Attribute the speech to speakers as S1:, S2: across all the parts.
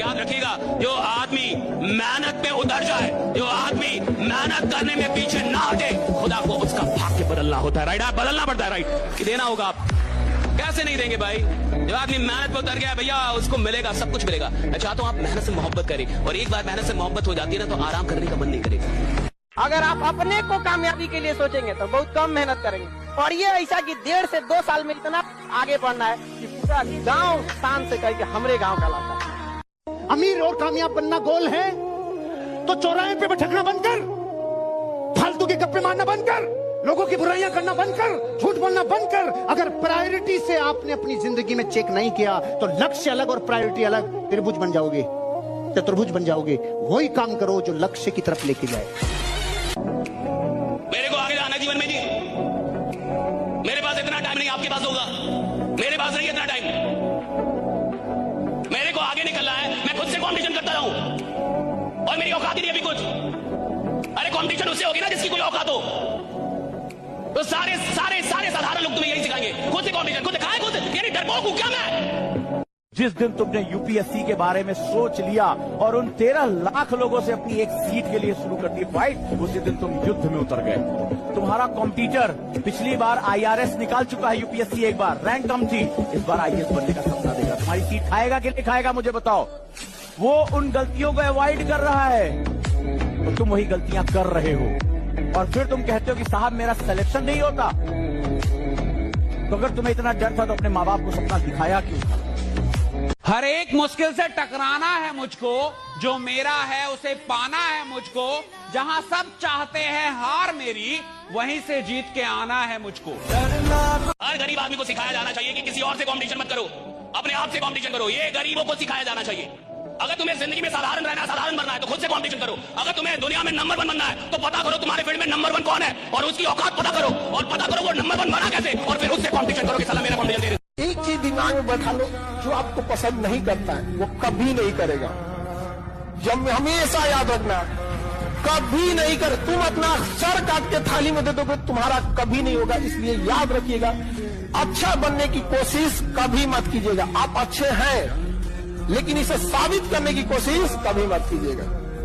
S1: याद रखिएगा, जो आदमी मेहनत पे उतर जाए, जो आदमी मेहनत करने में पीछे ना हटे, खुदा को उसका भाग्य बदलना होता है। राइट, आप बदलना पड़ता है। राइट, कि देना होगा। आप कैसे नहीं देंगे भाई? जब आदमी मेहनत पे उतर गया भैया, उसको मिलेगा, सब कुछ मिलेगा। मैं चाहता हूं आप मेहनत से मोहब्बत करें, और एक बार मेहनत से मोहब्बत हो जाती है ना, तो आराम करने का मन नहीं करेगा।
S2: अगर आप अपने को कामयाबी के लिए सोचेंगे तो बहुत कम मेहनत करेंगे, और ये ऐसा कि 1.5 से 2 साल में इतना आगे बढ़ना है कि पूरा गांव शान से कहे कि हमारे गांव का लाता है।
S3: अमीर और कामयाब बनना गोल है तो चौराहे पे भटकना बंद कर, फालतू के गप्पे मारना बंद कर, लोगों की बुराइयां करना बंद कर, झूठ बोलना बंद कर। अगर प्रायोरिटी से आपने अपनी जिंदगी में चेक नहीं किया तो लक्ष्य अलग और प्रायोरिटी अलग, त्रिभुज बन जाओगे, चतुर्भुज बन जाओगे। वही काम करो जो लक्ष्य की तरफ लेके जाए।
S1: मेरे को आगे जाना जीवन में जी, मेरे पास इतना टाइम नहीं, आपके पास होगा। मेरे पास नहीं इतना टाइम, मेरे को आगे निकलना है। मैं खुद से कॉम्पिटिशन करता रहूं, और मेरी औकात ही नहीं अभी कुछ। अरे कॉम्पिटिशन उससे होगी ना जिसकी कोई औकात हो। तो सारे सारे सारे साधारण लोग तुम्हें यही सिखाएंगे, खुद से कॉम्पिटिशन, खुद खाए, खुद, यानी डरपोक हूं क्या मैं?
S4: जिस दिन तुमने यूपीएससी के बारे में सोच लिया और उन 13 लाख लोगों से अपनी एक सीट के लिए शुरू कर दी फाइट, उसी दिन तुम युद्ध में उतर गए। तुम्हारा कॉम्पिटिटर पिछली बार आईआरएस निकाल चुका है, यूपीएससी एक बार रैंक कम थी, इस बार आईएएस बनने का सपना देगा। तुम्हारी सीट खाएगा कि नहीं खाएगा मुझे बताओ। वो उन गलतियों को अवॉइड कर रहा है, तो तुम वही गलतियां कर रहे हो, और फिर तुम कहते हो कि साहब मेरा सिलेक्शन नहीं होता। तो अगर तुम्हें इतना डर था तो अपने माँ बाप को सपना दिखाया क्यों?
S5: हर एक मुश्किल से टकराना है मुझको, जो मेरा है उसे पाना है मुझको। जहां सब चाहते हैं हार मेरी, वहीं से जीत के आना है मुझको।
S1: हर गरीब आदमी को सिखाया जाना चाहिए कि किसी और से कंपटीशन मत करो, अपने आप से कंपटीशन करो। ये गरीबों को सिखाया जाना चाहिए। अगर तुम्हें जिंदगी में साधारण रहना है, साधारण बनना है, तो खुद से कंपटीशन करो। अगर तुम्हें दुनिया में नंबर 1 बनना है, तो पता करो तुम्हारे फील्ड में नंबर 1 कौन है, और उसकी औकात पता करो, और पता करो वो नंबर 1 बना कैसे, और फिर उससे कंपटीशन करो कि साला मेरा कंपटीशन दे।
S6: एक चीज दिमाग में बैठा लो, जो आपको पसंद नहीं करता है वो कभी नहीं करेगा। जब हमेशा याद रखना, कभी नहीं कर। तुम अपना सर काट के थाली में दे दोगे, तुम्हारा कभी नहीं होगा। इसलिए याद रखिएगा, अच्छा बनने की कोशिश कभी मत कीजिएगा। आप अच्छे हैं, लेकिन इसे साबित करने की कोशिश कभी मत कीजिएगा।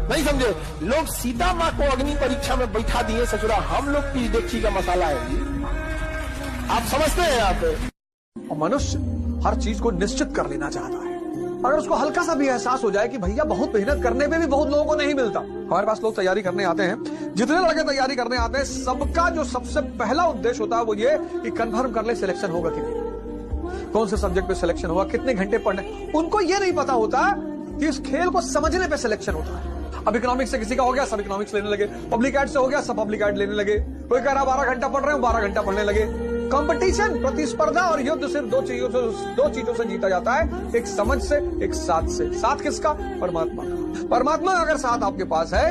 S6: नहीं समझे? लोग सीता माँ को अग्नि परीक्षा में बैठा दिए ससुरा, हम लोग की देखी का मसाला है। आप समझते हैं? यहाँ पे
S7: मनुष्य हर चीज को निश्चित कर लेना चाहता है। अगर उसको हल्का सा भी एहसास हो जाए कि भैया बहुत मेहनत करने पे भी बहुत लोगों को नहीं मिलता। हमारे पास लोग तैयारी करने आते हैं, जितने लड़के तैयारी करने आते हैं, सबका जो सबसे पहला उद्देश्य होता है वो ये कि कंफर्म कर ले सिलेक्शन होगा कि नहीं, कौन से सब्जेक्ट पे सिलेक्शन होगा, कितने घंटे पढ़ने। उनको ये नहीं पता होता कि इस खेल को समझने पे सिलेक्शन होता है। अब इकोनॉमिक्स से किसी का हो गया, सब इकोनॉमिक्स लेने लगे। पब्लिक एड से हो गया, सब पब्लिक एड लेने लगे। कोई कह रहा 12 घंटा पढ़ रहे हो, 12 घंटा पढ़ने लगे। कंपटीशन, प्रतिस्पर्धा और युद्ध सिर्फ दो चीजों से जीता जाता है, एक समझ से, एक साथ से। साथ किसका? परमात्मा का। परमात्मा अगर साथ आपके पास है,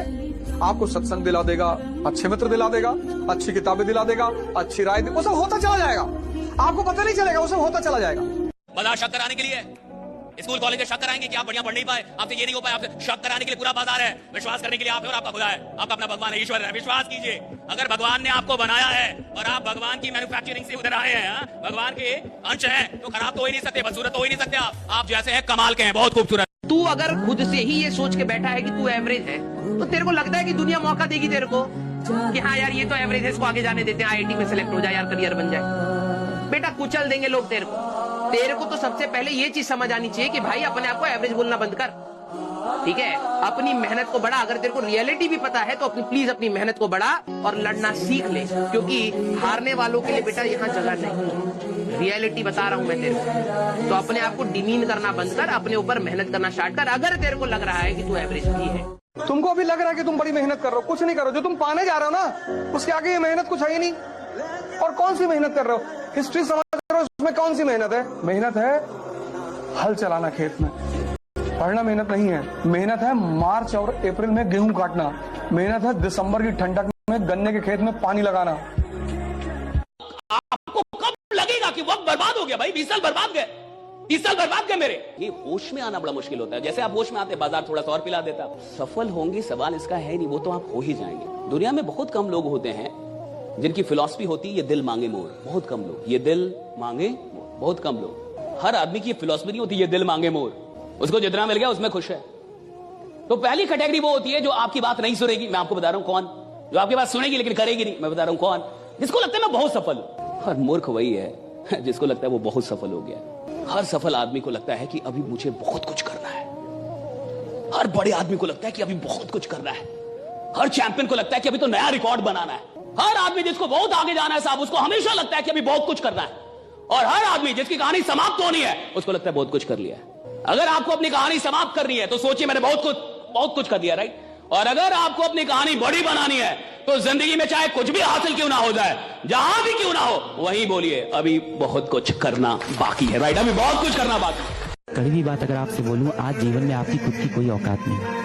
S7: आपको सत्संग दिला देगा, अच्छे मित्र दिला देगा, अच्छी किताबें दिला देगा, अच्छी राय, वो सब होता चला जाएगा। आपको पता नहीं चलेगा, वो सब होता चला जाएगा।
S1: बाजार शक कराने के लिए, स्कूल कॉलेज शक कराएंगे कि आप बढ़िया पढ़ नहीं पाए, आपसे ये नहीं हो पाया, आपसे शक कराने के लिए पूरा बाजार है। विश्वास करने के लिए आप है और आपका खुदा है, आपका अपना भगवान है, ईश्वर है। विश्वास कीजिए, अगर भगवान ने आपको बनाया है और आप भगवान की मैन्युफैक्चरिंग से उधर आए हैं, भगवान के अंश हैं, तो खराब तो हो ही नहीं सकते, बदसूरत तो हो ही नहीं सकते। आप जैसे हैं कमाल के हैं, बहुत खूबसूरत।
S2: तू अगर खुद से ही ये सोच के बैठा है कि तू एवरेज है, तो तेरे को लगता है कि दुनिया मौका देगी तेरे को कि हाँ यार ये तो एवरेज है, इसको आगे जाने देते हैं, आईआईटी में सेलेक्ट हो जाए यार, करियर बन जाए। बेटा कुचल देंगे लोग तेरे को। तेरे को तो सबसे पहले ये चीज समझ आनी चाहिए कि भाई अपने आप को एवरेज बोलना बंद कर, ठीक है? अपनी मेहनत को बढ़ा। अगर तेरे को रियलिटी भी पता है तो प्लीज अपनी मेहनत को बढ़ा और लड़ना सीख ले, क्योंकि हारने वालों के लिए बेटा यहाँ जगह नहीं। रियलिटी बता रहा हूं मैं तेरे को, तो अपने आप को डिमीन करना बंद कर, अपने ऊपर मेहनत करना स्टार्ट कर। अगर तेरे को लग रहा है कि तू एवरेज भी है,
S7: तुमको अभी लग रहा है कि तुम बड़ी मेहनत कर रहे हो, कुछ नहीं करो। जो तुम पाने जा रहे हो ना, उसके आगे ये मेहनत कुछ है ही नहीं। और कौन सी मेहनत कर रहे हो? हिस्ट्री समझ रहे हो, उसमें कौन सी मेहनत है? मेहनत है हल चलाना खेत में, पढ़ना मेहनत नहीं है। मेहनत है मार्च और अप्रैल में गेहूं काटना, मेहनत है दिसंबर की ठंडक में गन्ने के खेत में पानी लगाना।
S1: आपको कब लगेगा कि वक्त बर्बाद हो गया? भाई 20 साल बर्बाद गए, 30 साल बर्बाद गए मेरे। ये होश में आना बड़ा मुश्किल होता है। जैसे आप होश में आते, बाजार थोड़ा सा और पिला देता। सफल होंगे सवाल इसका है नहीं, वो तो आप हो ही जाएंगे। दुनिया में बहुत कम लोग होते हैं जिनकी फिलॉसफी होती है ये दिल मांगे मोर। बहुत कम लोग, ये दिल मांगे मोर, बहुत कम लोग। हर आदमी की फिलॉसफी नहीं होती ये दिल मांगे मोर। उसको जितना मिल गया उसमें खुश है। तो पहली कैटेगरी वो होती है जो आपकी बात नहीं सुनेगी, मैं आपको बता रहा हूं कौन, जो आपकी बात सुनेगी लेकिन करेगी नहीं, मैं बता रहा हूं कौन, जिसको लगता है मैं बहुत सफल हूं। और मूर्ख वही है जिसको लगता है वो बहुत सफल हो गया। हर सफल आदमी को लगता है कि अभी मुझे बहुत कुछ करना है। हर बड़े आदमी को लगता है कि अभी बहुत कुछ करना है। हर चैंपियन को लगता है कि अभी तो नया रिकॉर्ड बनाना है। हर आदमी जिसको बहुत आगे जाना है साहब, उसको हमेशा लगता है कि अभी बहुत कुछ करना है। और हर आदमी जिसकी कहानी समाप्त होनी है, उसको लगता है बहुत कुछ कर लिया है। अगर आपको अपनी कहानी समाप्त करनी है तो सोचिए मैंने बहुत कुछ कर दिया, राइट। और अगर आपको अपनी कहानी बड़ी बनानी है तो जिंदगी में चाहे कुछ भी हासिल क्यों ना हो जाए, जहां भी क्यों ना हो, वहीं बोलिए अभी बहुत कुछ करना बाकी है, राइट। अभी बहुत कुछ करना बाकी है।
S8: कड़वी बात अगर आपसे बोलूं, आज जीवन में आपकी खुद की कोई औकात नहीं।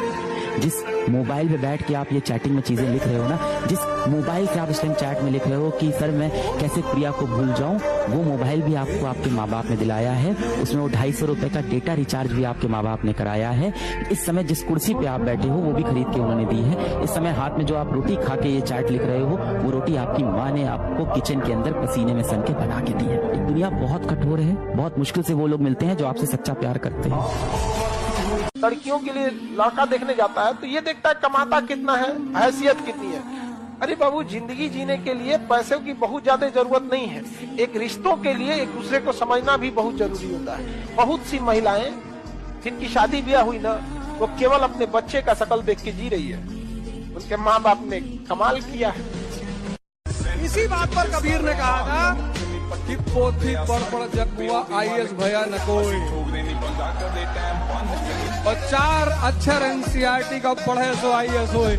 S8: जिस मोबाइल पे बैठ के आप ये चैटिंग में चीजें लिख रहे हो ना, जिस मोबाइल से आप इस टाइम चैट में लिख रहे हो कि सर मैं कैसे प्रिया को भूल जाऊं, वो मोबाइल भी आपको आपके माँ बाप ने दिलाया है। उसमें वो 250 रुपए का डेटा रिचार्ज भी आपके माँ बाप ने कराया है। इस समय जिस कुर्सी पे आप बैठे हो वो भी खरीद के उन्होंने दी है। इस समय हाथ में जो आप रोटी खा के ये चैट लिख रहे हो, वो रोटी आपकी माँ ने आपको किचन के अंदर पसीने में सन के बना के दी है। दुनिया बहुत कठोर है, बहुत मुश्किल से वो लोग मिलते हैं जो आपसे सच्चा प्यार करते हैं।
S6: लड़कियों के लिए लड़का देखने जाता है तो ये देखता है कमाता कितना है, हैसियत कितनी है। अरे बाबू, जिंदगी जीने के लिए पैसों की बहुत ज्यादा जरूरत नहीं है। एक रिश्तों के लिए एक दूसरे को समझना भी बहुत जरूरी होता है। बहुत सी महिलाएं जिनकी शादी ब्याह हुई ना, वो केवल अपने बच्चे का शकल देख के जी रही है। उनके माँ बाप ने कमाल किया है।
S7: इसी बात पर कबीर ने कहा था कि पोथी पढ़ जग हुआ IAS भया न कोई, और 4 अक्षर NCERT का पढ़े सो IAS होए।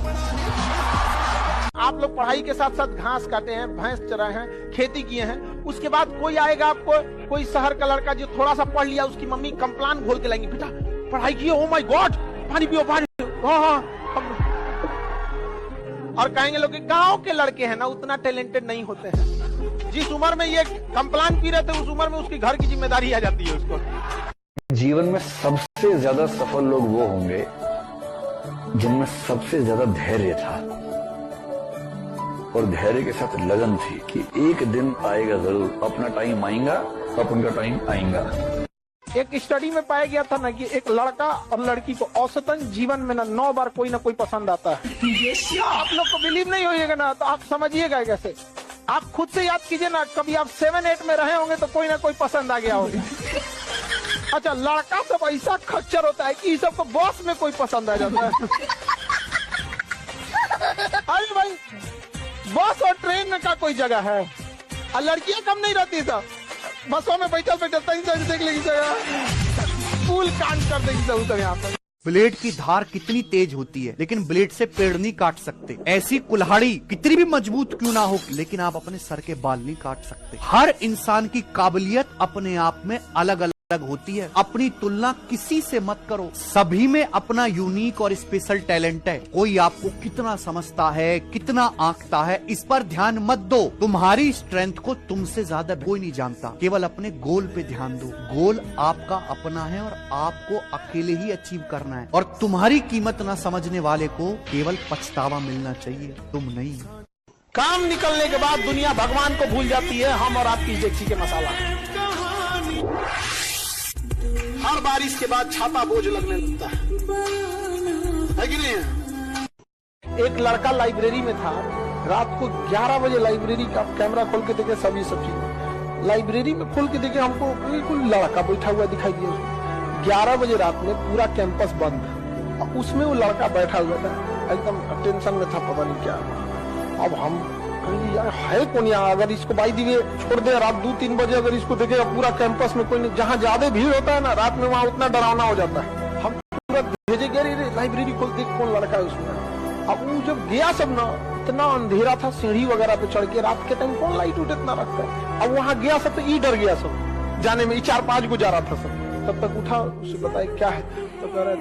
S6: आप लोग पढ़ाई के साथ साथ घास काटे हैं, भैंस चराए हैं, खेती किए हैं, उसके बाद कोई आएगा आपको, कोई शहर का लड़का जो थोड़ा सा पढ़ लिया, उसकी मम्मी कंप्लान घोल के लाएंगी, बेटा पढ़ाई किए, ओ माय गॉड पानी पियो पानी पियो। हाँ। और कहेंगे लोग गांव के लड़के हैं ना, उतना टैलेंटेड नहीं होते हैं। जिस उम्र में ये कंप्लान पी रहे थे, उस उम्र में उसकी घर की जिम्मेदारी आ जाती है उसको।
S9: जीवन में सबसे ज्यादा सफल लोग वो होंगे जिनमें सबसे ज्यादा धैर्य था और धैर्य के साथ लगन थी कि एक दिन आएगा जरूर, अपना टाइम आएगा, अपन का टाइम आएगा।
S6: एक स्टडी में पाया गया था ना कि एक लड़का और लड़की को औसतन जीवन में ना 9 बार कोई ना कोई पसंद आता है। आप लोग को बिलीव नहीं होइएगा ना तो आप समझिएगा कैसे। आप खुद से याद कीजिए ना, कभी आप 7-8 में रहे होंगे तो कोई ना कोई पसंद आ गया होगा। अच्छा, लड़का सब ऐसा खच्चर होता है कि सबको बॉस में कोई पसंद आ जाता है। अरे भाई, बस और ट्रेन में का कोई जगह है, और लड़कियां कम नहीं रहती सब, बसों में बैठल देख लेगी जगह, फूल कांड कर देगी सब यहाँ पर।
S3: ब्लेड की धार कितनी तेज होती है, लेकिन ब्लेड से पेड़ नहीं काट सकते। ऐसी कुल्हाड़ी कितनी भी मजबूत क्यों ना हो, लेकिन आप अपने सर के बाल नहीं काट सकते। हर इंसान की काबिलियत अपने आप में अलग अलग होती है। अपनी तुलना किसी से मत करो। सभी में अपना यूनिक और स्पेशल टैलेंट है। कोई आपको कितना समझता है, कितना आंकता है, इस पर ध्यान मत दो। तुम्हारी स्ट्रेंथ को तुमसे ज्यादा कोई नहीं जानता। केवल अपने गोल पे ध्यान दो। गोल आपका अपना है और आपको अकेले ही अचीव करना है। और तुम्हारी कीमत ना समझने वाले को केवल पछतावा मिलना चाहिए, तुम नहीं।
S6: काम निकलने के बाद दुनिया भगवान को भूल जाती है, हम और आपकी डेगची के मसाला। हर बारिश के बाद छाता बोझ लगने लगता है कि नहीं? एक लड़का लाइब्रेरी में था, रात को 11 बजे लाइब्रेरी का कैमरा खोल के देखे, सभी सब चीज लाइब्रेरी में खोल के देखे, हमको बिल्कुल लड़का बैठा हुआ दिखाई दिया। 11 बजे रात में पूरा कैंपस बंद, और उसमें वो लड़का बैठा हुआ था, एकदम टेंशन में था, पता नहीं क्या। अब हम यार है कौन यहाँ, अगर इसको बाई दी छोड़ दे रात 2-3 बजे, अगर इसको देखेगा पूरा कैंपस में कोई नहीं, जहाँ ज्यादा भीड़ होता है ना रात में, वहाँ उतना डरावना हो जाता है। हम पूरा भेजे गए लाइब्रेरी खोल, देख कौन लड़का है उसमें। अब वो जब गया सब ना, इतना अंधेरा था, सीढ़ी वगैरह पे चढ़ के, रात के टाइम कौन लाइट उठ इतना रखता है। अब वहाँ गया सब तो ई डर गया सब जाने में, 4-5 को जा रहा था सब। तब तक उठा, उससे बताया क्या है, तो कह रहे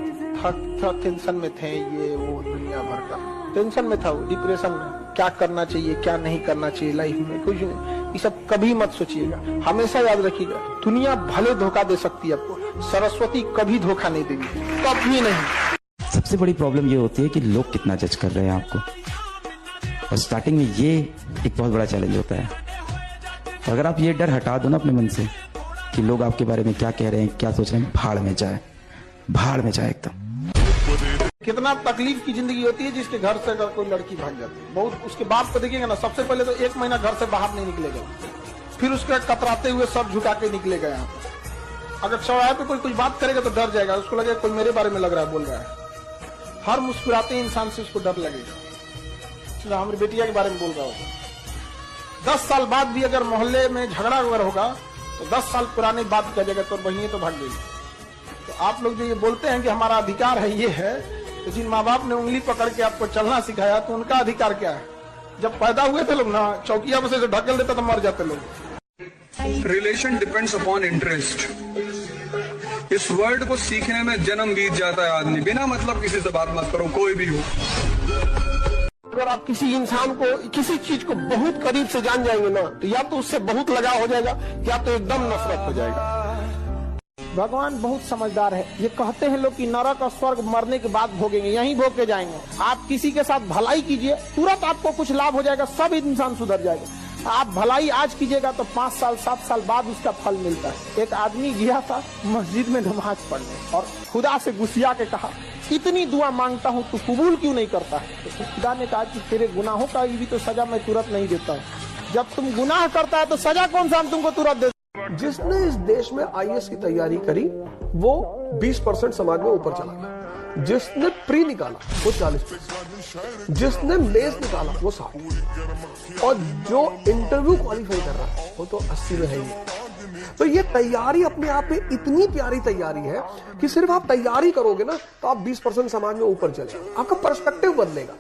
S6: था टेंशन में थे, ये वो दुनिया भर का टेंशन में था, वो डिप्रेशन में, क्या करना चाहिए क्या नहीं करना चाहिए लाइफ में, कुछ नहीं। ये सब कभी मत सोचिएगा। हमेशा याद रखिएगा, दुनिया भले धोखा दे सकती है आपको, सरस्वती कभी धोखा नहीं देगी, कभी नहीं।
S8: सबसे बड़ी प्रॉब्लम ये होती है कि लोग कितना जज कर रहे हैं आपको, और स्टार्टिंग में ये एक बहुत बड़ा चैलेंज होता है। तो अगर आप ये डर हटा दो ना अपने मन से कि लोग आपके बारे में क्या कह रहे हैं, क्या सोच रहे हैं, भाड़ में जाए, भाड़ में जाए एकदम।
S6: कितना तकलीफ की जिंदगी होती है जिसके घर से अगर कोई लड़की भाग जाती है। बहुत उसके बाप को देखिएगा ना, सबसे पहले तो 1 महीना घर से बाहर नहीं निकलेगा, फिर उसके कतराते हुए सब झुका के निकलेगा। यहाँ पे अगर चौराहे पे कोई कुछ बात करेगा तो डर जाएगा, उसको लगेगा कोई मेरे बारे में लग रहा है, बोल रहा है। हर मुस्कुराते इंसान से उसको डर लगेगा। हमारी बेटिया के बारे में बोल रहा होगा, 10 साल बाद भी अगर मोहल्ले में झगड़ा अगर होगा तो 10 साल पुरानी बात कह जाएगा, तो वही तो भाग गई। तो आप लोग जो ये बोलते हैं कि हमारा अधिकार है, ये है, तो जिन माँ बाप ने उंगली पकड़ के आपको चलना सिखाया तो उनका अधिकार क्या है? जब पैदा हुए थे लोग ना, चौकिया में से जो ढकेल देता तो मर जाते लोग।
S10: Relation depends upon interest. इस वर्ड को सीखने में जन्म बीत जाता है आदमी। बिना मतलब किसी से बात मत करो, कोई भी हो।
S6: अगर आप किसी इंसान को, किसी चीज को बहुत करीब से जान जाएंगे ना, तो या तो उससे बहुत लगाव हो जाएगा या तो एकदम नफरत हो जाएगा। भगवान बहुत समझदार है। ये कहते हैं लोग कि नरक और स्वर्ग मरने के बाद भोगेंगे, यहीं भोग के जाएंगे। आप किसी के साथ भलाई कीजिए, तुरंत आपको कुछ लाभ हो जाएगा, सब इंसान सुधर जाएगा। आप भलाई आज कीजिएगा तो 5 साल 7 साल बाद उसका फल मिलता है। एक आदमी गया था मस्जिद में नमाज पढ़ने और खुदा से गुस्सिया के कहा, इतनी दुआ मांगता हूँ, तू कबूल क्यों नहीं करता है? तो खुदा ने कहा कि तेरे गुनाहों का भी तो सजा मैं तुरंत नहीं देता हूँ। जब तुम गुनाह करता है तो सजा कौन सा हम तुमको तुरंत दे?
S7: जिसने इस देश में IAS की तैयारी करी वो 20% समाज में ऊपर चला गया। जिसने प्री निकाला वो 40%, जिसने मेंस निकाला वो 60%, और जो इंटरव्यू क्वालिफाई कर रहा है वो तो 80 में है ही। तो ये तैयारी अपने आप में इतनी प्यारी तैयारी है कि सिर्फ आप तैयारी करोगे ना तो आप 20% समाज में ऊपर चले, आपका पर्सपेक्टिव बदलेगा।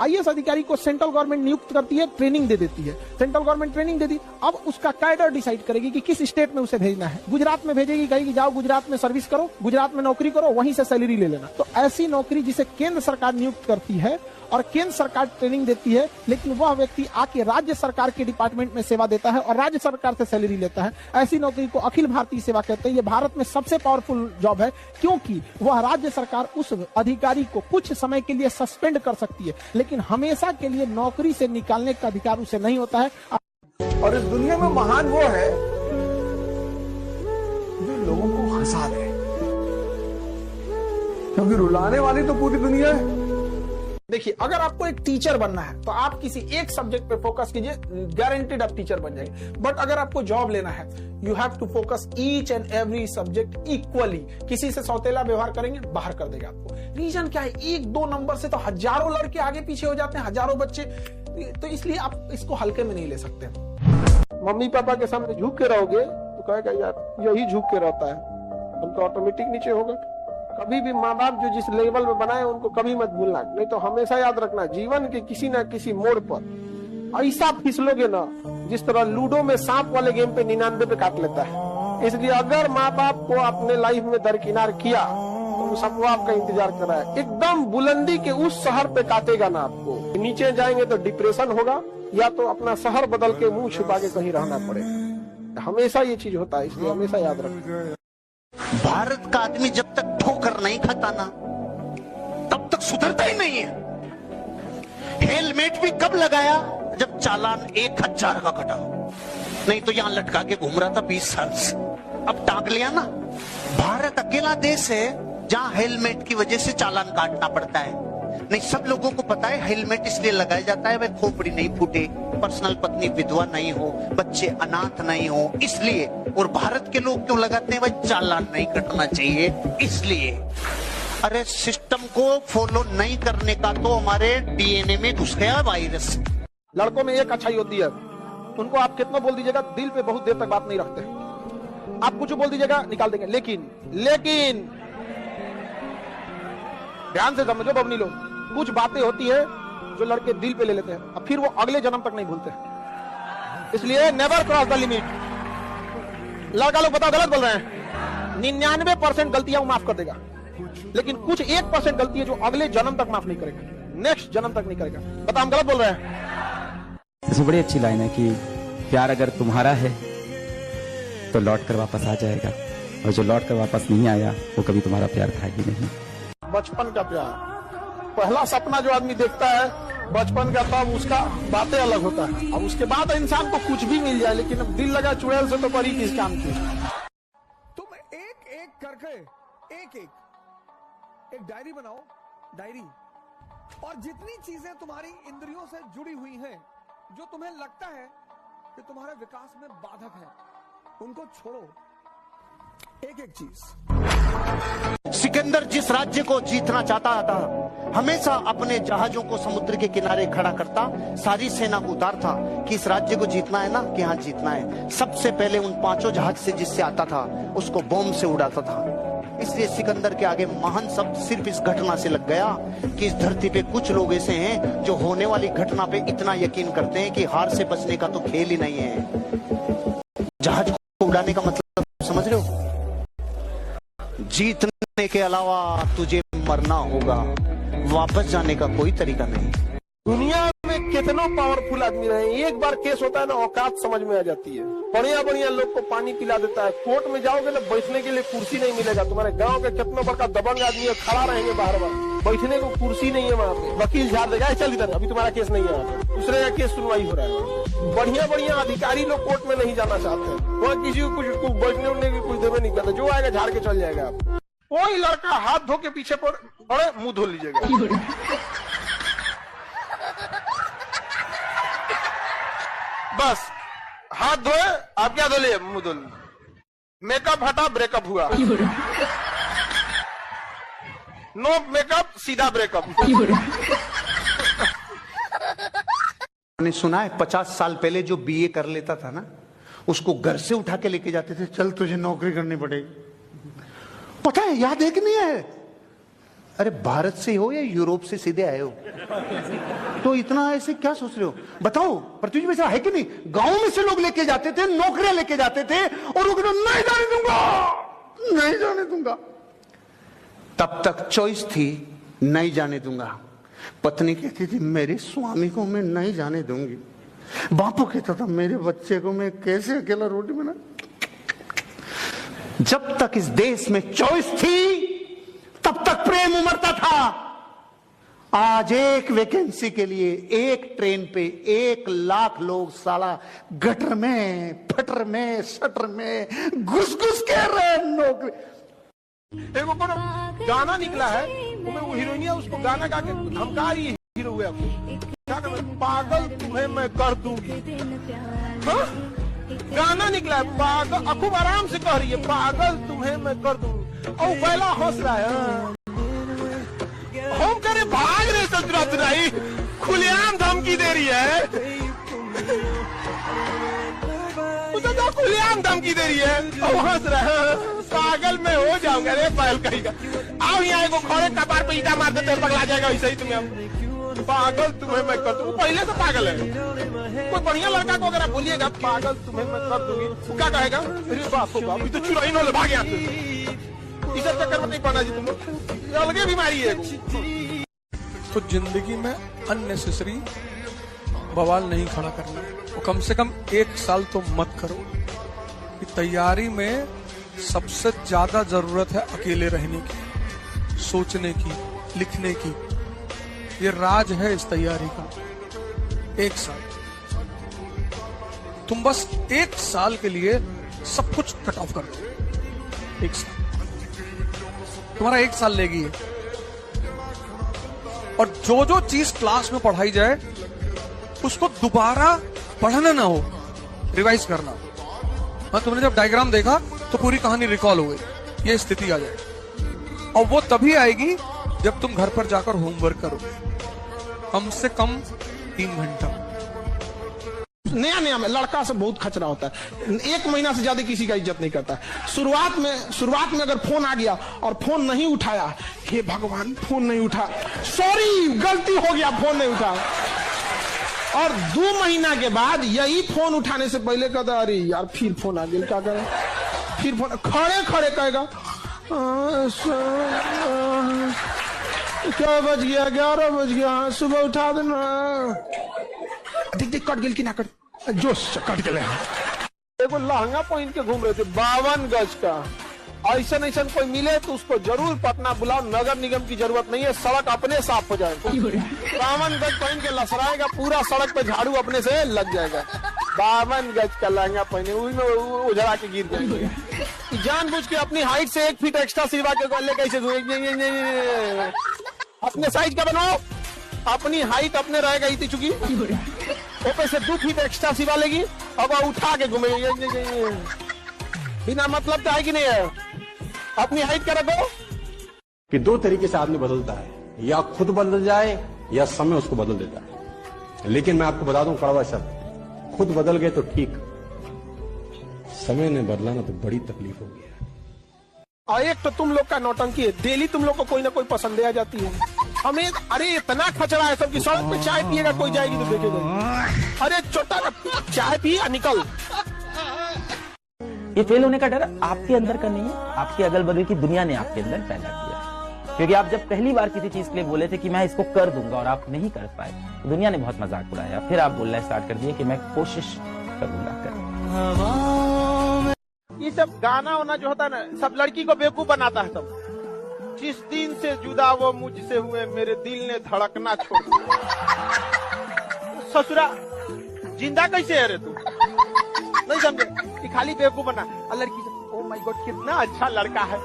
S6: IAS अधिकारी को सेंट्रल गवर्नमेंट नियुक्त करती है, ट्रेनिंग दे देती है। सेंट्रल गवर्नमेंट ट्रेनिंग दे दी, अब उसका कैडर डिसाइड करेगी कि किस स्टेट में उसे भेजना है। गुजरात में भेजेगी, कहेगी जाओ गुजरात में सर्विस करो, गुजरात में नौकरी करो, वहीं से सैलरी ले लेना। तो ऐसी नौकरी जिसे केंद्र सरकार नियुक्त करती है और केंद्र सरकार ट्रेनिंग देती है, लेकिन वह व्यक्ति आके राज्य सरकार के डिपार्टमेंट में सेवा देता है और राज्य सरकार से सैलरी लेता है। ऐसी नौकरी को अखिल भारतीय सेवा कहते हैं। ये भारत में सबसे पावरफुल जॉब है, क्योंकि वह राज्य सरकार उस अधिकारी को कुछ समय के लिए सस्पेंड कर सकती है, लेकिन हमेशा के लिए नौकरी से निकालने का अधिकार उसे नहीं होता है।
S7: और इस दुनिया में महान वो है जो लोगों को हंसा दे, क्योंकि रुलाने वाली तो पूरी दुनिया है।
S6: देखिए, अगर आपको एक टीचर बनना है तो आप किसी एक सब्जेक्ट पे फोकस कीजिए, गारंटीड आप टीचर बन जाएंगे। बट अगर आपको जॉब लेना है, you have to focus each and every subject equally. किसी से सौतेला व्यवहार करेंगे, बाहर कर देगा आपको। रीजन क्या है? 1-2 नंबर से तो हजारों लड़के आगे पीछे हो जाते हैं, हजारों बच्चे। तो इसलिए आप इसको हल्के में नहीं ले सकते। मम्मी पापा के सामने झुक के रहोगे तो कहेगा यार यही झुक के रहता है, उनको ऑटोमेटिक नीचे होगा। कभी भी माँ बाप जो जिस लेवल में बनाए उनको कभी मत भूलना, नहीं तो हमेशा याद रखना जीवन के किसी न किसी मोड़ पर ऐसा फिसलोगे ना, जिस तरह लूडो में सांप वाले गेम पे 99 पे काट लेता है। इसलिए अगर माँ बाप को अपने लाइफ में दरकिनार किया तो सबको आपका इंतजार कर रहा है। एकदम बुलंदी के उस शहर पे काटेगा ना आपको। नीचे जाएंगे तो डिप्रेशन होगा, या तो अपना शहर बदल के मुंह छुपा के कहीं रहना पड़ेगा। हमेशा ये चीज होता है, इसलिए हमेशा याद रखना।
S11: भारत का आदमी जब तक ठोकर नहीं खाता ना तब तक सुधरता ही नहीं है। हेलमेट भी कब लगाया? जब चालान 1000 का कटा, नहीं तो यहां लटका के घूम रहा था 20 साल से, अब टांग लिया ना। भारत अकेला देश है जहां हेलमेट की वजह से चालान काटना पड़ता है। नहीं, सब लोगों को पता है हेलमेट इसलिए लगाया जाता है भाई खोपड़ी नहीं फूटे, पर्सनल पत्नी विधवा नहीं हो, बच्चे अनाथ नहीं हो, इसलिए। और भारत के लोग क्यों लगाते हैं भाई? चालान नहीं कटना चाहिए इसलिए। अरे सिस्टम को फॉलो नहीं करने का तो हमारे DNA में घुस गया वायरस।
S6: लड़कों में एक अच्छाई होती है, उनको आप कितना बोल दीजिएगा दिल पे बहुत देर तक बात नहीं रखते। आप कुछ बोल दीजिएगा निकाल देंगे। लेकिन ध्यान से समझो बबनी लोग, कुछ बातें होती है जो लड़के दिल पे ले लेते हैं और फिर वो अगले जन्म तक नहीं भूलते। इसलिए नेवर क्रॉस द लिमिट। लड़का लोग बताओ गलत बोल रहे हैं। 99% गलतियां वो माफ कर देगा, लेकिन कुछ 1% गलती है जो अगले जन्म तक माफ नहीं करेगा, नेक्स्ट जन्म तक नहीं करेगा। बताओ हम गलत बोल रहे हैं?
S8: इसमें बड़ी अच्छी लाइन है कि प्यार अगर तुम्हारा है तो लौट कर वापस आ जाएगा, और जो लौट कर वापस नहीं आया वो कभी तुम्हारा प्यार था ही नहीं।
S6: बचपन का प्यार, पहला सपना जो आदमी देखता है बचपन का, तब उसका बातें अलग होता है। अब उसके बाद इंसान को कुछ भी मिल जाए, लेकिन अब दिल लगा चुड़ैल से तो परी किस काम की।
S7: तुम एक एक करके एक डायरी बनाओ, डायरी, और जितनी चीजें तुम्हारी इंद्रियों से जुड़ी हुई हैं, जो तुम्हें लगता है कि तुम्हारे विकास में बाधक है, उनको छोड़ो, एक एक चीज।
S11: सिकंदर जिस राज्य को जीतना चाहता था, हमेशा अपने जहाजों को समुद्र के किनारे खड़ा करता, सारी सेना को उतारता कि इस राज्य को जीतना है ना, कि हाँ जीतना है। सबसे पहले उन 5 जहाज से जिससे आता था उसको बॉम्ब से उड़ाता था। इसलिए सिकंदर के आगे महान शब्द सिर्फ इस घटना से लग गया कि इस धरती पे कुछ लोग ऐसे हैं जो होने वाली घटना पे इतना यकीन करते हैं कि हार से बचने का तो खेल ही नहीं है। जहाज को उड़ाने का मतलब समझ रहे हो? जीतने के अलावा तुझे मरना होगा, वापस जाने का कोई तरीका नहीं।
S6: दुनिया में कितनों पावरफुल आदमी रहे, एक बार केस होता है ना, औकात समझ में आ जाती है। बढ़िया बढ़िया लोग को पानी पिला देता है। कोर्ट में जाओगे ना, बैठने के लिए कुर्सी नहीं मिलेगा। तुम्हारे गांव के कितना बड़का दबंग आदमी है, खड़ा रहेंगे बाहर बार, बैठने को कुर्सी नहीं है वहाँ पे। वकील झाड़ देगा, चल इधर, अभी तुम्हारा केस नहीं है, दूसरे का केस सुनवाई हो रहा है। बढ़िया बढ़िया अधिकारी लोग कोर्ट में नहीं जाना चाहते, वहाँ किसी को कुछ बैठने उठने की कुछ देवे नहीं करता, जो आएगा झाड़ के चल जाएगा। कोई लड़का हाथ धो के पीछे पड़े, मुंह धो लीजिएगा। बस हाथ धोए, आप क्या धो लिए, मुंह धो लिए। मेकअप हटा, ब्रेकअप हुआ। नो मेकअप, सीधा ब्रेकअप।
S11: मैंने सुना है 50 साल पहले जो बीए कर लेता था ना, उसको घर से उठा के लेके जाते थे, चल तुझे नौकरी करनी पड़ेगी। पता है, याद है कि नहीं है? अरे भारत से हो या यूरोप से सीधे आए हो, तो इतना ऐसे क्या सोच रहे हो? बताओ, पृथ्वी में ऐसा है कि नहीं? गांव में से लोग लेके जाते थे, नौकरियां लेके जाते थे, और वो कहते नहीं जाने दूंगा, नहीं जाने दूंगा। तब तक चॉइस थी, नहीं जाने दूंगा। पत्नी कहती थी मेरे स्वामी को मैं नहीं जाने दूंगी। बापू कहता था मेरे बच्चे को मैं कैसे अकेला रोटी बना। जब तक इस देश में चॉइस थी, तब तक प्रेम उमड़ता था। आज एक वैकेंसी के लिए एक ट्रेन पे 1 लाख लोग साला गटर में, फटर में, शटर में घुस घुस के रहे नौकरी।
S6: देखो गाना निकला है, वो हीरोइनिया उसको गाना गा के धमका रही है, हीरो हुआ क्या कर, पागल तुम्हें मैं कर दूंगी। हाँ? गाना निकला है, पागल, खूब आराम से कह रही है, पागल तुम्हें मैं कर दूंगी, और पहला हंस रहा है। हम करे भाग रहे ससुराल नहीं, खुलेआम धमकी दे रही है, तो खुलेआम धमकी दे रही है, और हंस रहा है, पागल मैं हो जाऊंगा रे पायल कहेगा। आओ यहाँ को खड़े कपार पे ईटा मार देते पगला जाएगा, वैसे ही तुम्हें पागल तुम्हें मैं कर दूंगी। पहले से पागल है। कोई बढ़िया लड़का को अगर आप बोलिएगा पागल तुम्हें मैं कर दूंगी, क्या कहेगा? अरे बाप रे बाप, ये तो चुराई न भाग यहाँ से। इस चक्कर में नहीं पड़ा जी, तुम अलगे बीमारी है। तो जिंदगी में अननेसेसरी बवाल नहीं खड़ा करना, और कम से कम 1 साल तो मत करो। कि तैयारी में सबसे ज्यादा जरूरत है अकेले रहने की, सोचने की, लिखने की। ये राज है इस तैयारी का। 1 साल तुम बस 1 साल के लिए सब कुछ कट ऑफ कर दो। 1 साल तुम्हारा 1 साल लेगी है, और जो चीज क्लास में पढ़ाई जाए उसको दोबारा पढ़ना ना हो, रिवाइज करना। हाँ, तुमने जब डायग्राम देखा तो पूरी कहानी रिकॉल हो गई, ये स्थिति आ जाए। और वो तभी आएगी जब तुम घर पर जाकर होमवर्क करो, कम से कम 3 घंटा। नया नया में लड़का से बहुत खचरा होता है, 1 महीना से ज्यादा किसी का इज्जत नहीं करता। शुरुआत में अगर फोन आ गया और फोन नहीं उठाया, हे भगवान फोन नहीं उठा, सॉरी गलती हो गया, फोन नहीं उठा। और 2 महीना के बाद यही फोन उठाने से पहले कहता अरे यार फिर फोन आ गया, क्या करें? फिर फोन खड़े खड़े कहेगा क्या बज गया, 11 बज गया, सुबह उठा देना। देख कट गई कि ना कट, जोश कट गए। एगो लहंगा पहन के घूम रहे थे 52 गज का। ऐसा कोई मिले तो उसको जरूर पटना बुलाओ, नगर निगम की जरूरत नहीं है, सड़क अपने साफ हो जाएगा। 52 गज पहन के लसराएगा, पूरा सड़क पे झाड़ू अपने से लग जाएगा। 52 गज का लहंगा पहने, उजड़ा के गिर जाएंगे। जानबूझ के अपनी हाइट से 1 फीट एक्स्ट्रा सिलवा के गले कैसे अपने साइज का बनाओ। अपनी हाइट अपने रह गई थी चुकी ऊपर से 2 फीट एक्स्ट्रा सिवा लेगी अब उठा के घूमेगी बिना मतलब का है कि नहीं है। अपनी हाइट का रखो
S12: कि 2 तरीके से आदमी बदलता है, या खुद बदल जाए या समय उसको बदल देता है। लेकिन मैं आपको बता दूं कड़वा शब्द, खुद बदल गए तो ठीक, समय ने बदला ना तो बड़ी तकलीफ होगी।
S6: और एक तो तुम लोग का नौटंकी है, डेली तुम लोग को कोई ना कोई पसंद आ जाती है। हमें अरे इतना खचरा है सबकी, सड़क पे चाय पिएगा कोई जाएगी तो देखेगा, अरे छोटा चाय पी निकल।
S8: ये फेल होने का डर आपके अंदर का नहीं है, आपके अगल बगल की दुनिया ने आपके अंदर पैदा किया है। क्योंकि आप जब पहली बार किसी चीज के लिए बोले थे कि मैं इसको कर दूंगा और आप नहीं कर पाए, तो दुनिया ने बहुत मजाक उड़ाया। फिर आप बोलना स्टार्ट कर दिए कि मैं कोशिश करूंगा।
S6: ये सब गाना वाना जो होता है ना, सब लड़की को बेवकूफ बनाता है। सब जिस दिन से जुदा वो मुझसे हुए मेरे दिल ने धड़कना छोड़ दिया। ससुरा जिंदा कैसे है रे तू, नहीं समझे कि खाली बेवकूफ बना। और लड़की से ओ माय गॉड कितना अच्छा लड़का है,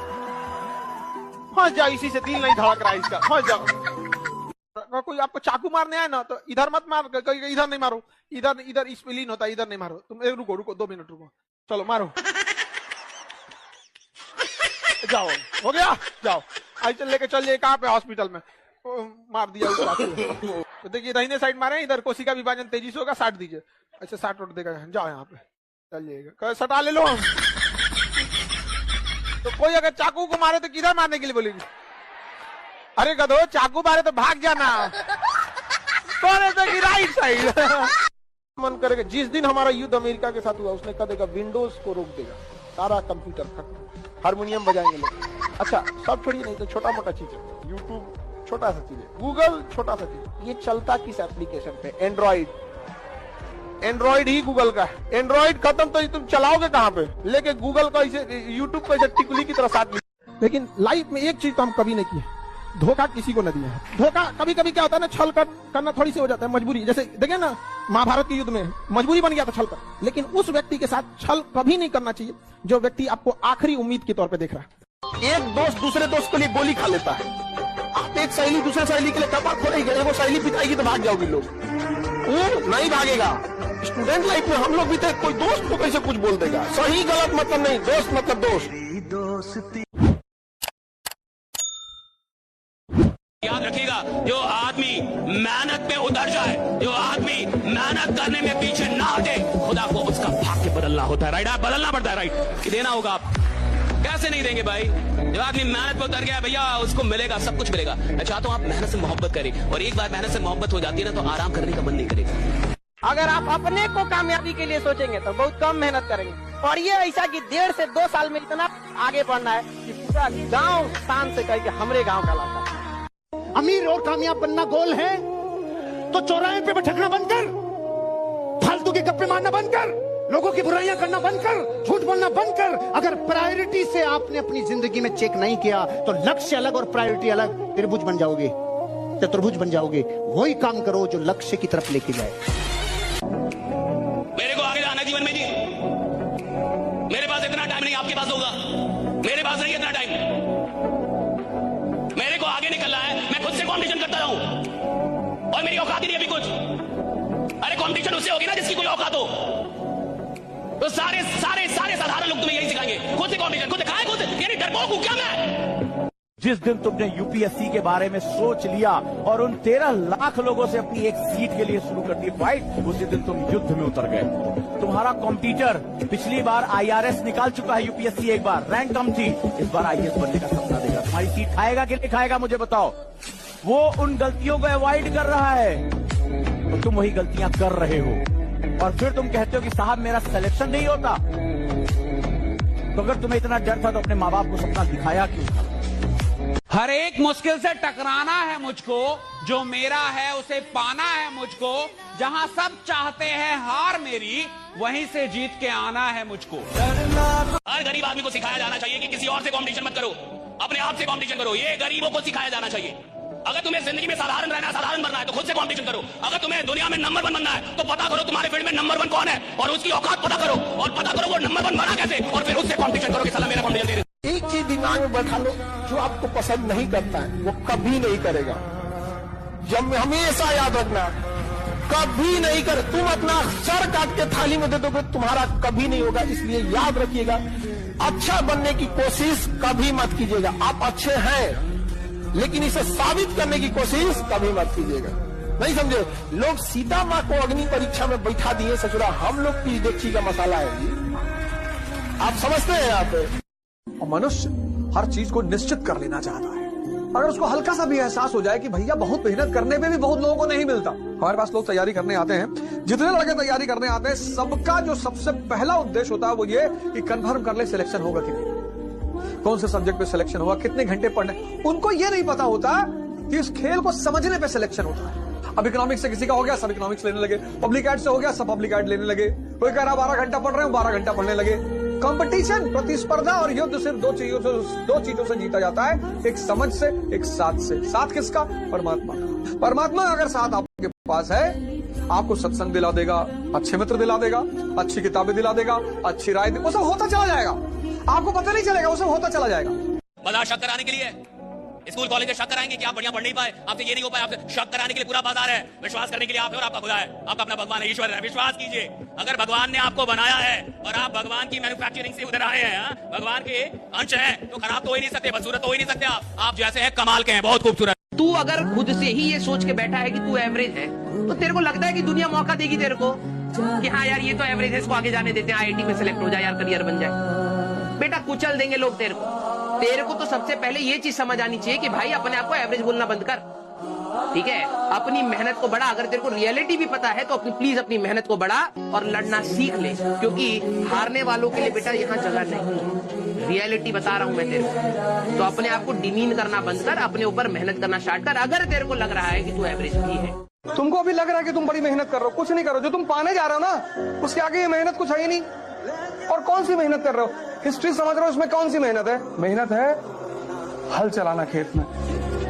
S6: फंस जाओ इसी से, दिल नहीं धड़क रहा है इसका, फंस जाओ। कोई आपको चाकू मारने आए ना तो इधर मत मार, इधर नहीं मारो, इधर इधर इस पे लीन होता है, इधर नहीं मारो। तुम रुको रुको 2 मिनट रुको, चलो मारो। जाओ हो गया, जाओ आज चल लेके चल जाए कहाँ पे, हॉस्पिटल में। मार दिया तो देखिए दाहिने साइड मारे, इधर कोशिका विभाजन तेजी से होगा, 60 दीजिए। अच्छा 60 उठ देगा, जाओ यहाँ पे चल जाएगा, सटा ले लो। तो कोई अगर चाकू को मारे तो किधर मारने के लिए बोलेगी? अरे गधो चाकू मारे तो भाग जाना, कौन से की राइट साइड। मन करेगा जिस दिन हमारा युद्ध अमेरिका के साथ हुआ, उसने कह देगा विंडोज को रोक देगा, सारा कंप्यूटर खत्म, हारमोनियम बजाएंगे लोग। अच्छा सब छोड़िए, नहीं तो छोटा मोटा चीज है, यूट्यूब छोटा सा चीज है, गूगल छोटा सा चीज। ये चलता किस एप्लीकेशन पे? एंड्रॉइड ही गूगल का है। एंड्रॉइड खत्म तो तुम चलाओगे कहाँ पे? लेके गूगल का इसे, यूट्यूब को इसे टिकुली की तरह साथ। लेकिन लाइफ में एक चीज तो हम कभी नहीं किए, धोखा किसी को न दिया है। धोखा कभी कभी क्या होता है ना, छल करना थोड़ी सी हो जाता है, मजबूरी। जैसे देखे ना महाभारत के युद्ध में मजबूरी बन गया था छल कर, लेकिन उस व्यक्ति के साथ छल कभी नहीं करना चाहिए जो व्यक्ति आपको आखिरी उम्मीद के तौर पे देख रहा है। एक दोस्त दूसरे दोस्त के लिए गोली खा लेता है, आप एक सहेली दूसरे सहेली के लिए कपड़ा खोलेंगे, वो सहेली पिटाएगी तो भाग जाओगे लोग, वो नहीं भागेगा। स्टूडेंट लाइफ में हम लोग भी थे, कोई दोस्त को कैसे कुछ बोल देगा, सही गलत मतलब नहीं, दोस्त मतलब दोस्त।
S1: याद रखिएगा, जो आदमी मेहनत पे उतर जाए, जो आदमी मेहनत करने में पीछे ना हटे, खुदा को उसका भाग्य बदलना होता है। राइट, बदलना पड़ता है। राइट, कि देना होगा आप, कैसे नहीं देंगे भाई? जो आदमी मेहनत पे उतर गया भैया, उसको मिलेगा, सब कुछ मिलेगा। मैं चाहता हूँ आप मेहनत से मोहब्बत करें, और एक बार मेहनत से मोहब्बत हो जाती है ना, तो आराम करने का मन नहीं करेगा।
S13: अगर आप अपने को कामयाबी के लिए सोचेंगे तो बहुत कम मेहनत करेंगे, और ये ऐसा कि 1.5 से 2 साल में इतना आगे बढ़ना है कि पूरा गांव शान से कहे कि हमरे गांव का लड़का।
S3: अमीर और कामयाब बनना गोल है तो चौराहे पे भटकना बंद कर, फालतू के गप्पे मारना बंद कर, लोगों की बुराइयां करना बंद कर, झूठ बोलना बंद कर। अगर प्रायोरिटी से आपने अपनी जिंदगी में चेक नहीं किया तो लक्ष्य अलग और प्रायोरिटी अलग, त्रिभुज बन जाओगे, चतुर्भुज बन जाओगे। वही काम करो जो लक्ष्य की तरफ लेके जाए।
S1: मेरे को आगे जाना जीवन में जी, मेरे पास इतना टाइम नहीं, आपके पास होगा, मेरे पास नहीं इतना टाइम। मेरे को आगे निकलना है, मैं खुद से कंपटीशन करता रहूं, और मेरी औकात ही नहीं अभी कुछ। अरे कंपटीशन उससे होगी ना जिसकी कोई औकात हो। तो सारे सारे सारे साधारण लोग तुम्हें यही सिखाएंगे, खुद से कंपटीशन, खुद खाए, खुद यानी डरपोक हूं क्या मैं?
S4: जिस दिन तुमने यूपीएससी के बारे में सोच लिया और उन 13 लाख लोगों से अपनी एक सीट के लिए शुरू कर दी फाइट, उसी दिन तुम युद्ध में उतर गए। तुम्हारा कॉम्पिटिटर पिछली बार आईआरएस निकाल चुका है, यूपीएससी एक बार रैंक कम थी, इस बार आईएएस बनने का सपना देगा। तुम्हारी सीट खाएगा कि नहीं खाएगा मुझे बताओ। वो उन गलतियों को अवॉइड कर रहा है तो तुम वही गलतियां कर रहे हो, और फिर तुम कहते हो कि साहब मेरा सिलेक्शन नहीं होता। तो अगर तुम्हें इतना डर था तो अपने माँ बाप को सपना दिखाया क्यों था?
S5: हर एक मुश्किल से टकराना है मुझको, जो मेरा है उसे पाना है मुझको, जहां सब चाहते हैं हार मेरी, वहीं से जीत के आना है मुझको।
S1: हर गरीब आदमी को सिखाया जाना चाहिए कि किसी और से कंपटीशन मत करो, अपने आप से कंपटीशन करो। ये गरीबों को सिखाया जाना चाहिए। अगर तुम्हें जिंदगी में साधारण रहना है, साधारण बनना है, तो खुद से कंपटीशन करो। अगर तुम्हें दुनिया में नंबर 1 बनना है, तो पता करो तुम्हारे फील्ड में नंबर 1 कौन है और उसकी औकात पता करो, और पता करो वो नंबर 1 बना कैसे, और फिर उससे कंपटीशन करो कि साला मेरा कंपटीशन दे दे।
S6: एक चीज दिमाग में बैठा लो, जो आपको पसंद नहीं करता है वो कभी नहीं करेगा। जब हमेशा याद रखना, कभी नहीं कर, तुम अपना सर काट के थाली में दे दोगे, तुम्हारा कभी नहीं होगा। इसलिए याद रखिएगा, अच्छा बनने की कोशिश कभी मत कीजिएगा। आप अच्छे हैं, लेकिन इसे साबित करने की कोशिश कभी मत कीजिएगा। नहीं समझे? लोग सीता माँ को अग्नि परीक्षा में बैठा दिए, ससुरा हम लोग की डेगची का मसाला है। आप समझते हैं? यहाँ पे
S7: मनुष्य हर चीज को निश्चित कर लेना चाहता है। अगर उसको हल्का सा भी एहसास हो जाए कि भैया बहुत मेहनत करने पे भी बहुत लोगों को नहीं मिलता। हमारे पास लोग तैयारी करने आते हैं, जितने लड़के तैयारी करने आते हैं, सबका जो सबसे पहला उद्देश्य होता है वो ये कि कंफर्म कर ले सिलेक्शन होगा कि नहीं, कौन से सब्जेक्ट पे सिलेक्शन होगा, कितने घंटे पढ़ने। उनको ये नहीं पता होता कि इस खेल को समझने पे सिलेक्शन होता है। अब इकोनॉमिक्स से किसी का हो गया, सब इकोनॉमिक्स लेने लगे। पब्लिक एड से हो गया, सब पब्लिक एड लेने लगे। कोई कह रहा 12 घंटा पढ़ रहे हो, 12 घंटा पढ़ने लगे। कंपटीशन, प्रतिस्पर्धा और युद्ध सिर्फ दो चीजों से जीता जाता है, एक समझ से, एक साथ से। साथ किसका? परमात्मा का। परमात्मा अगर साथ आपके पास है, आपको सत्संग दिला देगा, अच्छे मित्र दिला देगा, अच्छी किताबें दिला देगा, अच्छी राय, वो सब होता चला जाएगा। आपको पता नहीं चलेगा, वो सब होता चला जाएगा।
S1: बाजार शक कराने के लिए स्कूल कॉलेज में शक कराएंगे कि आप बढ़िया पढ़ नहीं पाए, आपसे ये नहीं हो पाया, आपसे शक कराने के लिए पूरा बाजार है। विश्वास करने के लिए आप है और आपका खुदा है, आपका अपना भगवान है, ईश्वर है। विश्वास कीजिए, अगर भगवान ने आपको बनाया है और आप भगवान की मैन्युफैक्चरिंग से उधर आए हैं, भगवान के अंश हैं, तो खराब तो हो ही नहीं सकते, बदसूरत तो हो ही नहीं सकते। आप जैसे हैं कमाल के हैं, बहुत खूबसूरत।
S2: तू अगर खुद से ही ये सोच के बैठा है कि तू एवरेज है, तो तेरे को लगता है कि दुनिया मौका देगी तेरे को कि हाँ यार ये तो एवरेज है, इसको आगे जाने देते हैं, IIT में सिलेक्ट हो जाए यार, करियर बन जाए। बेटा कुचल देंगे लोग तेरे को। तेरे को तो सबसे पहले ये चीज समझ आनी चाहिए कि भाई अपने आप को एवरेज बोलना बंद कर, ठीक है? अपनी मेहनत को बढ़ा। अगर तेरे को रियलिटी भी पता है तो प्लीज अपनी मेहनत को बढ़ा और लड़ना सीख ले, क्योंकि हारने वालों के लिए बेटा यहाँ जगह नहीं। रियलिटी बता रहा हूं मैं तेरे को, तो अपने आप को डिमीन करना बंद कर, अपने ऊपर मेहनत करना स्टार्ट कर। अगर तेरे को लग रहा है कि तू एवरेज भी है,
S6: तुमको अभी लग रहा है कि तुम बड़ी मेहनत कर रहे हो, कुछ नहीं करो। जो तुम पाने जा रहे हो ना, उसके आगे ये मेहनत कुछ है ही नहीं। और कौन सी मेहनत कर रहे हो? हिस्ट्री समझ रहे हो, इसमें कौन सी मेहनत है? मेहनत है हल चलाना खेत में,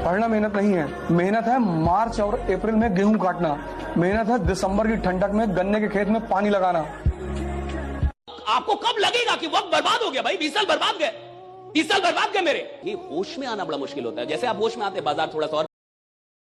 S6: पढ़ना मेहनत नहीं है। मेहनत है मार्च और अप्रैल में गेहूं काटना, मेहनत है दिसंबर की ठंडक में गन्ने के खेत में पानी लगाना।
S1: आपको कब लगेगा कि वक्त बर्बाद हो गया? भाई 20 साल बर्बाद गए, 30 साल बर्बाद गए मेरे। ये होश में आना बड़ा मुश्किल होता है। जैसे आप होश में आते, बाजार थोड़ा सा और